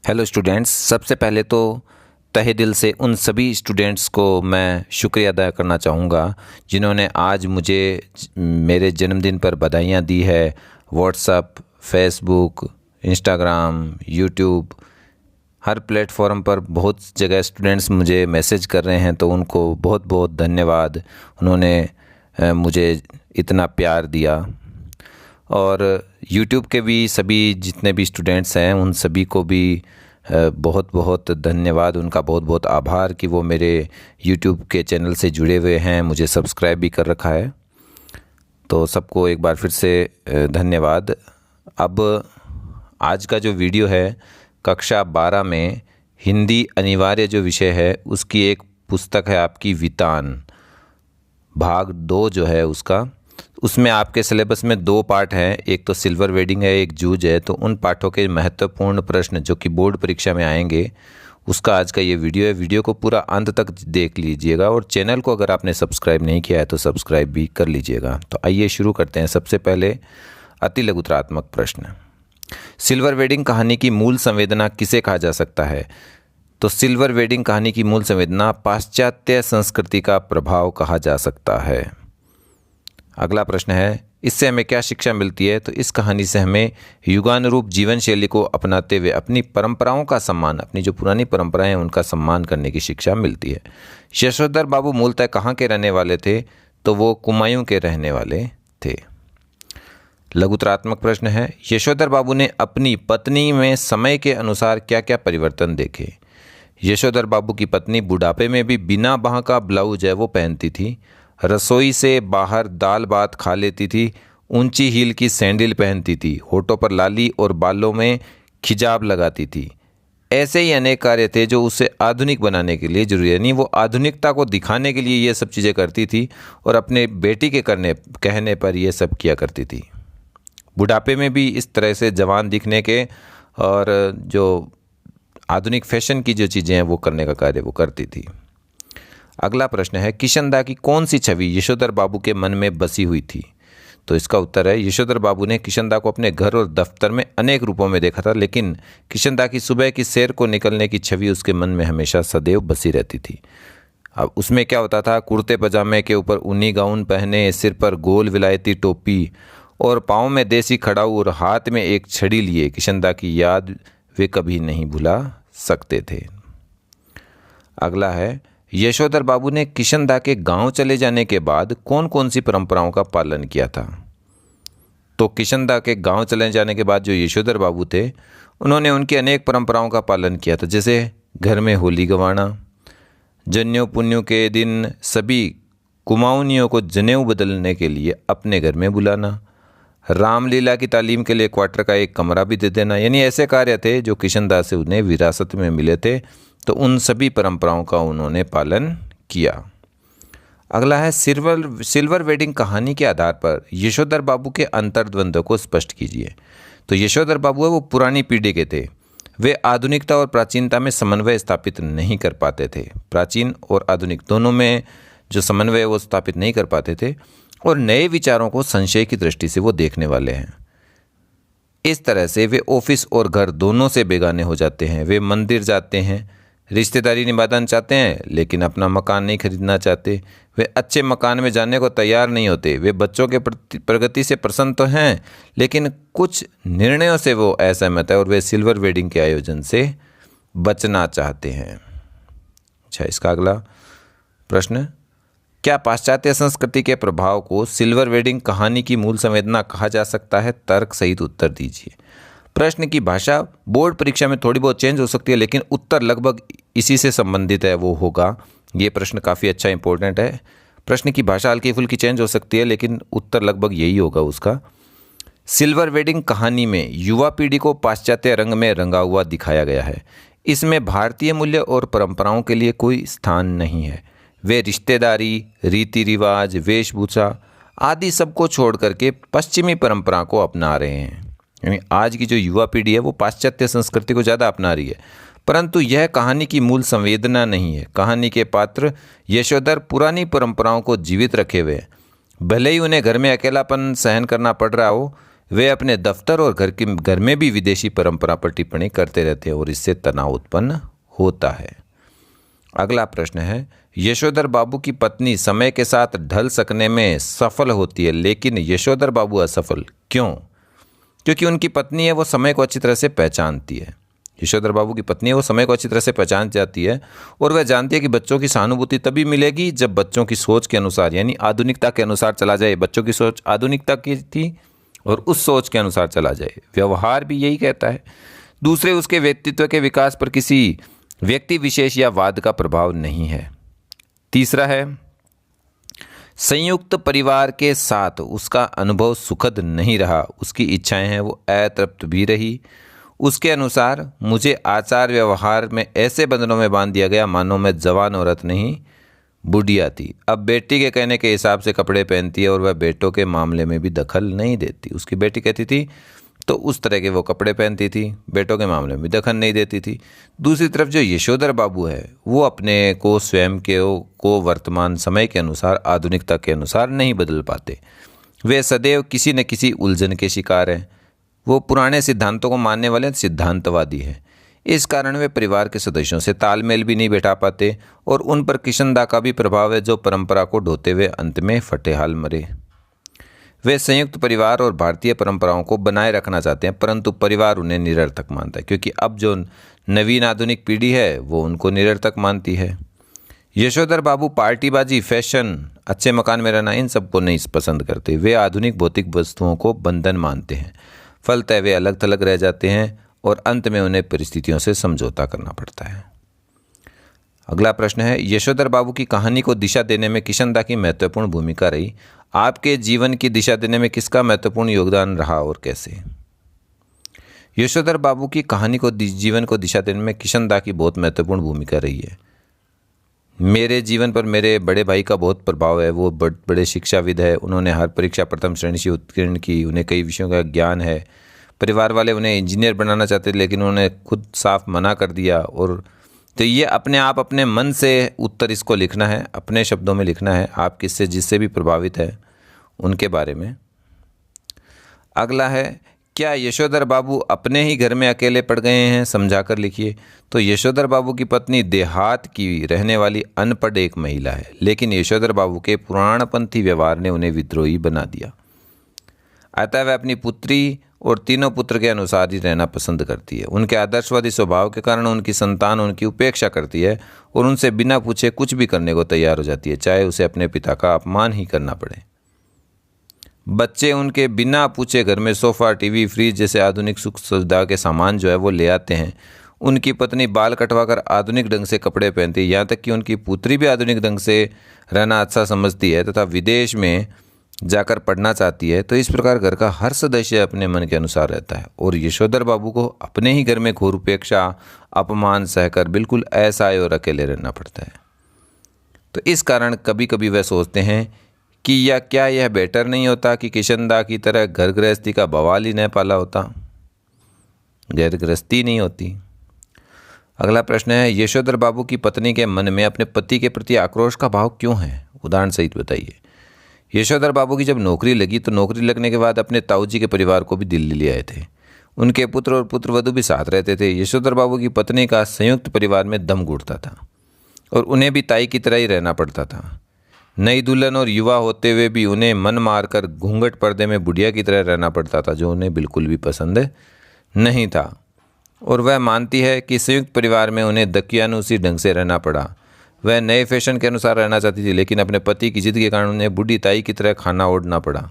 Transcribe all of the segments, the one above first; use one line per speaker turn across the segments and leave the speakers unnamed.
Hello students, सबसे पहले तो तहे दिल से उन सभी स्टूडेंट्स को मैं शुक्रिया अदा करना चाहूँगा जिन्होंने आज मुझे मेरे जन्मदिन पर बधाइयाँ दी है। व्हाट्सएप, फेसबुक, इंस्टाग्राम, यूट्यूब, हर प्लेटफॉर्म पर बहुत जगह स्टूडेंट्स मुझे मैसेज कर रहे हैं, तो उनको बहुत बहुत धन्यवाद। उन्होंने मुझे इतना प्यार दिया। और यूट्यूब के भी सभी जितने भी स्टूडेंट्स हैं उन सभी को भी बहुत बहुत धन्यवाद, उनका बहुत बहुत आभार कि वो मेरे यूट्यूब के चैनल से जुड़े हुए हैं, मुझे सब्सक्राइब भी कर रखा है। तो सबको एक बार फिर से धन्यवाद। अब आज का जो वीडियो है, कक्षा 12 में हिंदी अनिवार्य जो विषय है उसकी एक पुस्तक है आपकी वितान, भाग 2 जो है उसका। उसमें आपके सिलेबस में 2 पार्ट हैं, एक तो सिल्वर वेडिंग है, एक जूझ है। तो उन पाठों के महत्वपूर्ण प्रश्न जो कि बोर्ड परीक्षा में आएंगे उसका आज का ये वीडियो है। वीडियो को पूरा अंत तक देख लीजिएगा और चैनल को अगर आपने सब्सक्राइब नहीं किया है तो सब्सक्राइब भी कर लीजिएगा। तो आइए शुरू करते हैं। सबसे पहले अति लघुत्रात्मक प्रश्न, सिल्वर वेडिंग कहानी की मूल संवेदना किसे कहा जा सकता है? तो सिल्वर वेडिंग कहानी की मूल संवेदना पाश्चात्य संस्कृति का प्रभाव कहा जा सकता है। अगला प्रश्न है, इससे हमें क्या शिक्षा मिलती है? तो इस कहानी से हमें युगानुरूप जीवन शैली को अपनाते हुए अपनी परंपराओं का सम्मान, अपनी जो पुरानी परंपराएं हैं उनका सम्मान करने की शिक्षा मिलती है। यशोधर बाबू मूलतः कहाँ के रहने वाले थे? तो वो कुमायूं के रहने वाले थे। लघुत्रात्मक प्रश्न है, यशोधर बाबू ने अपनी पत्नी में समय के अनुसार क्या क्या परिवर्तन देखे? यशोधर बाबू की पत्नी बुढ़ापे में भी बिना बाह का ब्लाउज है वो पहनती थी, रसोई से बाहर दाल भात खा लेती थी, ऊंची हील की सैंडल पहनती थी, होठों पर लाली और बालों में खिजाब लगाती थी। ऐसे ही अनेक कार्य थे जो उसे आधुनिक बनाने के लिए जरूरी है। नहीं, वो आधुनिकता को दिखाने के लिए ये सब चीज़ें करती थी और अपने बेटी के कहने पर ये सब किया करती थी। बुढ़ापे में भी इस तरह से जवान दिखने के और जो आधुनिक फैशन की जो चीज़ें हैं वो करने का कार्य वो करती थी। अगला प्रश्न है, किशनदा की कौन सी छवि यशोधर बाबू के मन में बसी हुई थी? तो इसका उत्तर है, यशोधर बाबू ने किशनदा को अपने घर और दफ्तर में अनेक रूपों में देखा था, लेकिन किशनदा की सुबह की सैर को निकलने की छवि उसके मन में हमेशा सदैव बसी रहती थी। अब उसमें क्या होता था, कुर्ते पजामे के ऊपर ऊनी गाउन पहने, सिर पर गोल विलायती टोपी और पाँव में देसी खड़ाऊ और हाथ में एक छड़ी लिए किशनदा की याद वे कभी नहीं भुला सकते थे। अगला है, यशोधर बाबू ने किशनदा के गांव चले जाने के बाद कौन कौन सी परंपराओं का पालन किया था? तो किशनदा के गांव चले जाने के बाद जो यशोधर बाबू थे उन्होंने उनकी अनेक परंपराओं का पालन किया था, जैसे घर में होली गंवाना, जनेऊ पुण्यों के दिन सभी कुमाऊनियों को जनेऊ बदलने के लिए अपने घर में बुलाना, रामलीला की तालीम के लिए क्वार्टर का एक कमरा भी दे देना। यानी ऐसे कार्य थे जो किशनदा से उन्हें विरासत में मिले थे, तो उन सभी परंपराओं का उन्होंने पालन किया। अगला है, सिल्वर वेडिंग कहानी के आधार पर यशोधर बाबू के अंतर्द्वंद को स्पष्ट कीजिए। तो यशोधर बाबू है वो पुरानी पीढ़ी के थे, वे आधुनिकता और प्राचीनता में समन्वय स्थापित नहीं कर पाते थे। प्राचीन और आधुनिक दोनों में जो समन्वय वो स्थापित नहीं कर पाते थे और नए विचारों को संशय की दृष्टि से वो देखने वाले हैं। इस तरह से वे ऑफिस और घर दोनों से बेगाने हो जाते हैं। वे मंदिर जाते हैं, रिश्तेदारी निभाना चाहते हैं लेकिन अपना मकान नहीं खरीदना चाहते। वे अच्छे मकान में जाने को तैयार नहीं होते। वे बच्चों के प्रगति से प्रसन्न तो हैं लेकिन कुछ निर्णयों से वो असहमत है और वे सिल्वर वेडिंग के आयोजन से बचना चाहते हैं। अच्छा, इसका अगला प्रश्न, क्या पाश्चात्य संस्कृति के प्रभाव को सिल्वर वेडिंग कहानी की मूल संवेदना कहा जा सकता है? तर्क सहित उत्तर दीजिए। प्रश्न की भाषा बोर्ड परीक्षा में थोड़ी बहुत चेंज हो सकती है लेकिन उत्तर लगभग इसी से संबंधित है वो होगा। ये प्रश्न काफ़ी अच्छा इंपॉर्टेंट है। प्रश्न की भाषा हल्की फुल्की चेंज हो सकती है लेकिन उत्तर लगभग यही होगा उसका। सिल्वर वेडिंग कहानी में युवा पीढ़ी को पाश्चात्य रंग में रंगा हुआ दिखाया गया है। इसमें भारतीय मूल्य और परंपराओं के लिए कोई स्थान नहीं है। वे रिश्तेदारी, रीति रिवाज, वेशभूषा आदि सबको छोड़ करके पश्चिमी परंपरा को अपना रहे हैं। यानी आज की जो युवा पीढ़ी है वो पाश्चात्य संस्कृति को ज़्यादा अपना रही है, परंतु यह कहानी की मूल संवेदना नहीं है। कहानी के पात्र यशोधर पुरानी परंपराओं को जीवित रखे हुए हैं। भले ही उन्हें घर में अकेलापन सहन करना पड़ रहा हो, वे अपने दफ्तर और घर में भी विदेशी परंपरा पर टिप्पणी करते रहते हैं और इससे तनाव उत्पन्न होता है। अगला प्रश्न है, यशोधर बाबू की पत्नी समय के साथ ढल सकने में सफल होती है लेकिन यशोधर बाबू असफल क्यों? क्योंकि उनकी पत्नी है वो समय को अच्छी तरह से पहचानती है। यशोधर बाबू की पत्नी है वो समय को अच्छी तरह से पहचान जाती है और वह जानती है कि बच्चों की सहानुभूति तभी मिलेगी जब बच्चों की सोच के अनुसार यानी आधुनिकता के अनुसार चला जाए। बच्चों की सोच आधुनिकता की थी और उस सोच के अनुसार चला जाए। व्यवहार भी यही कहता है। दूसरे, उसके व्यक्तित्व के विकास पर किसी व्यक्ति विशेष या वाद का प्रभाव नहीं है। तीसरा है, संयुक्त परिवार के साथ उसका अनुभव सुखद नहीं रहा, उसकी इच्छाएं हैं वो अतृप्त भी रही। उसके अनुसार मुझे आचार व्यवहार में ऐसे बंधनों में बांध दिया गया मानो मैं जवान औरत नहीं बुढ़िया थी। अब बेटी के कहने के हिसाब से कपड़े पहनती है और वह बेटों के मामले में भी दखल नहीं देती। उसकी बेटी कहती थी तो उस तरह के वो कपड़े पहनती थी, बेटों के मामले में भी दखल नहीं देती थी। दूसरी तरफ जो यशोधर बाबू है वो अपने को स्वयं को वर्तमान समय के अनुसार आधुनिकता के अनुसार नहीं बदल पाते। वे सदैव किसी न किसी उलझन के शिकार हैं। वो पुराने सिद्धांतों को मानने वाले सिद्धांतवादी हैं। इस कारण वे परिवार के सदस्यों से तालमेल भी नहीं बैठा पाते और उन पर किशनदा का भी प्रभाव है जो परंपरा को ढोते हुए अंत में फटेहाल मरे। वे संयुक्त परिवार और भारतीय परंपराओं को बनाए रखना चाहते हैं परंतु परिवार उन्हें निरर्थक मानता है क्योंकि अब जो नवीन आधुनिक पीढ़ी है वो उनको निरर्थक मानती है। यशोधर बाबू पार्टीबाजी, फैशन, अच्छे मकान में रहना इन सबको नहीं पसंद करते। वे आधुनिक भौतिक वस्तुओं को बंधन मानते हैं। फलतः वे अलग थलग रह जाते हैं और अंत में उन्हें परिस्थितियों से समझौता करना पड़ता है। अगला प्रश्न है, यशोधर बाबू की कहानी को दिशा देने में किशनदा की महत्वपूर्ण भूमिका रही। आपके जीवन की दिशा देने में किसका महत्वपूर्ण योगदान रहा और कैसे? यशोधर बाबू की कहानी को जीवन को दिशा देने में किशनदा की बहुत महत्वपूर्ण भूमिका रही है। मेरे जीवन पर मेरे बड़े भाई का बहुत प्रभाव है। वो बड़े शिक्षाविद है। उन्होंने हर परीक्षा प्रथम श्रेणी से उत्तीर्ण की। उन्हें कई विषयों का ज्ञान है। परिवार वाले उन्हें इंजीनियर बनाना चाहते थे लेकिन उन्होंने खुद साफ मना कर दिया। और तो ये अपने आप अपने मन से उत्तर इसको लिखना है, अपने शब्दों में लिखना है। आप किससे जिससे भी प्रभावित है उनके बारे में। अगला है, क्या यशोधर बाबू अपने ही घर में अकेले पड़ गए हैं? समझा कर लिखिए। तो यशोधर बाबू की पत्नी देहात की रहने वाली अनपढ़ एक महिला है लेकिन यशोधर बाबू के पुराणपंथी व्यवहार ने उन्हें विद्रोही बना दिया। अतः वह अपनी पुत्री और तीनों पुत्र के अनुसार ही रहना पसंद करती है। उनके आदर्शवादी स्वभाव के कारण उनकी संतान उनकी उपेक्षा करती है और उनसे बिना पूछे कुछ भी करने को तैयार हो जाती है, चाहे उसे अपने पिता का अपमान ही करना पड़े। बच्चे उनके बिना पूछे घर में सोफ़ा, टीवी, फ्रिज जैसे आधुनिक सुख सुविधा के सामान जो है वो ले आते हैं। उनकी पत्नी बाल कटवाकर आधुनिक ढंग से कपड़े पहनती है। यहाँ तक कि उनकी पुत्री भी आधुनिक ढंग से रहना अच्छा समझती है तथा विदेश में जाकर पढ़ना चाहती है। तो इस प्रकार घर का हर सदस्य अपने मन के अनुसार रहता है और यशोधर बाबू को अपने ही घर में घोर उपेक्षा, अपमान सहकर बिल्कुल असहाय और अकेले रहना पड़ता है। तो इस कारण कभी कभी वह सोचते हैं कि या क्या यह बेटर नहीं होता कि किशनदा की तरह घर गृहस्थी का बवाल ही न पाला होता, घर गृहस्थी नहीं होती। अगला प्रश्न है, यशोधर बाबू की पत्नी के मन में अपने पति के प्रति आक्रोश का भाव क्यों है? उदाहरण सहित बताइए। यशोधर बाबू की जब नौकरी लगी तो नौकरी लगने के बाद अपने ताऊजी के परिवार को भी दिल्ली ले आए थे। उनके पुत्र और पुत्रवधू भी साथ रहते थे। यशोधर बाबू की पत्नी का संयुक्त परिवार में दम घुटता था और उन्हें भी ताई की तरह ही रहना पड़ता था। नई दुल्हन और युवा होते हुए भी उन्हें मन मारकर घूंघट पर्दे में बुढ़िया की तरह रहना पड़ता था, जो उन्हें बिल्कुल भी पसंद नहीं था। और वह मानती है कि संयुक्त परिवार में उन्हें दकियानुसी ढंग से रहना पड़ा। वह नए फैशन के अनुसार रहना चाहती थी लेकिन अपने पति की जिद के कारण उन्हें बूढ़ी ताई की तरह खाना ओढ़ना पड़ा।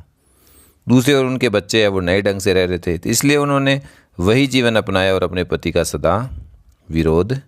दूसरी ओर उनके बच्चे हैं वो नए ढंग से रह रहे थे, इसलिए उन्होंने वही जीवन अपनाया और अपने पति का सदा विरोध